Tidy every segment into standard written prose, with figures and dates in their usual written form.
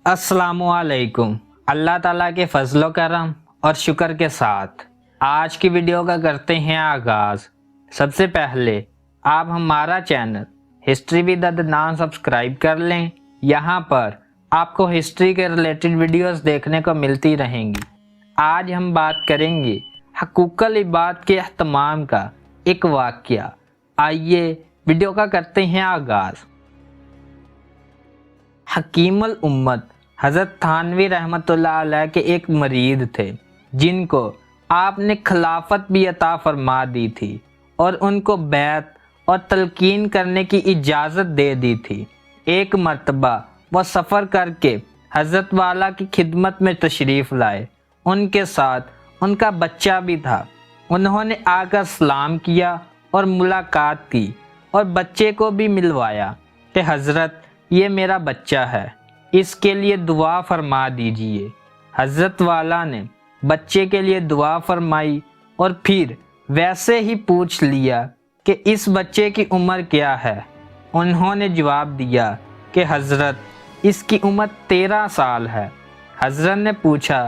अस्सलामु अलैकुम। अल्लाह ताला के फजलो करम और शुक्र के साथ आज की वीडियो का करते हैं आगाज़। सबसे पहले आप हमारा channel history with Adnan subscribe कर लें। यहाँ पर आपको हिस्ट्री के रिलेटेड वीडियोस देखने को मिलती रहेंगी। आज हम बात करेंगे हकूक़ुल इबाद के अहतमाम का एक वाक़या। आइए वीडियो का करते हैं आगाज़। हकीमुल उम्मत हज़रत थानवी रहमतुल्लाह अलैह के एक मरीद थे जिनको आपने खिलाफत भी अता फरमा दी थी और उनको बैत और तलकीन करने की इजाज़त दे दी थी। एक मर्तबा वह सफ़र करके हज़रत वाला की खिदमत में तशरीफ़ लाए। उनके साथ उनका बच्चा भी था। उन्होंने आकर सलाम किया और मुलाकात की और बच्चे को भी मिलवाया कि हज़रत ये मेरा बच्चा है, इसके लिए दुआ फरमा दीजिए। हज़रत वाला ने बच्चे के लिए दुआ फरमाई और फिर वैसे ही पूछ लिया कि इस बच्चे की उम्र क्या है। उन्होंने जवाब दिया कि हज़रत इसकी उम्र 13 साल है। हज़रत ने पूछा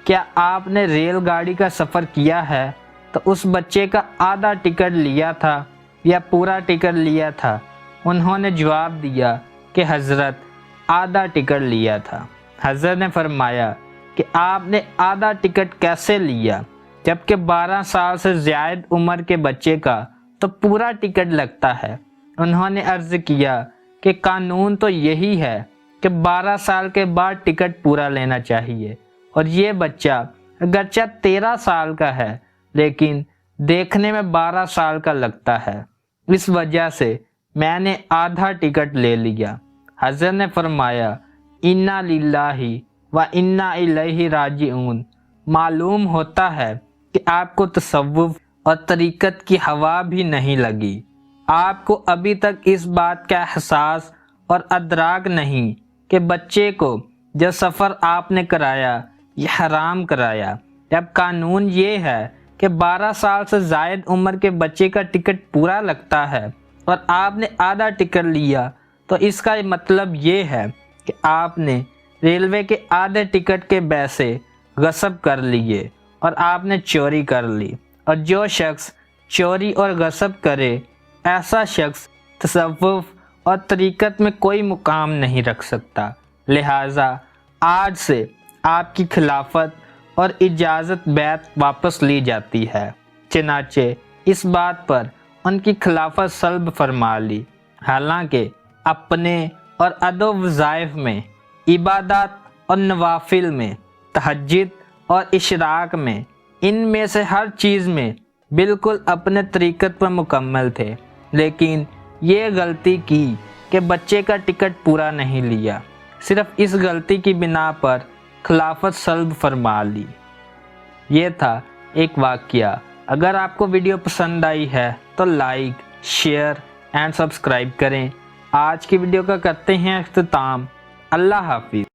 क्या आपने रेलगाड़ी का सफ़र किया है तो उस बच्चे का आधा टिकट लिया था या पूरा टिकट लिया था। उन्होंने जवाब दिया कि हज़रत आधा टिकट लिया था। हज़रत ने फरमाया कि आपने आधा टिकट कैसे लिया जबकि 12 साल से ज़्यादा उम्र के बच्चे का तो पूरा टिकट लगता है। उन्होंने अर्ज़ किया कि कानून तो यही है कि 12 साल के बाद टिकट पूरा लेना चाहिए और ये बच्चा अगरचे 13 साल का है लेकिन देखने में 12 साल का लगता है, इस वजह से मैंने आधा टिकट ले लिया। हज़रत ने फरमाया इन्ना लिल्लाहि व इन्ना इलैहि राजिऊन। मालूम होता है कि आपको तसव्वुफ़ और तरीक़त की हवा भी नहीं लगी। आपको अभी तक इस बात का एहसास और अदराक नहीं कि बच्चे को जो सफ़र आपने कराया यह हराम कराया। जब कानून ये है कि 12 साल से ज़ायद उम्र के बच्चे का टिकट पूरा लगता है और आपने आधा टिकट लिया तो इसका मतलब ये है कि आपने रेलवे के आधे टिकट के पैसे गस्ब कर लिए और आपने चोरी कर ली। और जो शख्स चोरी और गस्ब करे ऐसा शख्स तसव्वुफ़ और तरीक़त में कोई मुकाम नहीं रख सकता। लिहाजा आज से आपकी खिलाफत और इजाज़त बैत वापस ली जाती है। चनाचे इस बात पर उनकी खिलाफत सल्ब फरमा ली। हालांकि अपने और अदो वज़ाइफ में, इबादत और नवाफिल में, तहज्जुद और इशराक में, इनमें से हर चीज़ में बिल्कुल अपने तरीक़त पर मुकम्मल थे, लेकिन ये गलती की कि बच्चे का टिकट पूरा नहीं लिया। सिर्फ़ इस गलती की बिना पर खिलाफत सल्ब फरमा ली। ये था एक वाक़या। अगर आपको वीडियो पसंद आई है तो लाइक, शेयर एंड सब्सक्राइब करें। आज की वीडियो का करते हैं इख्तिताम। अल्लाह हाफिज़।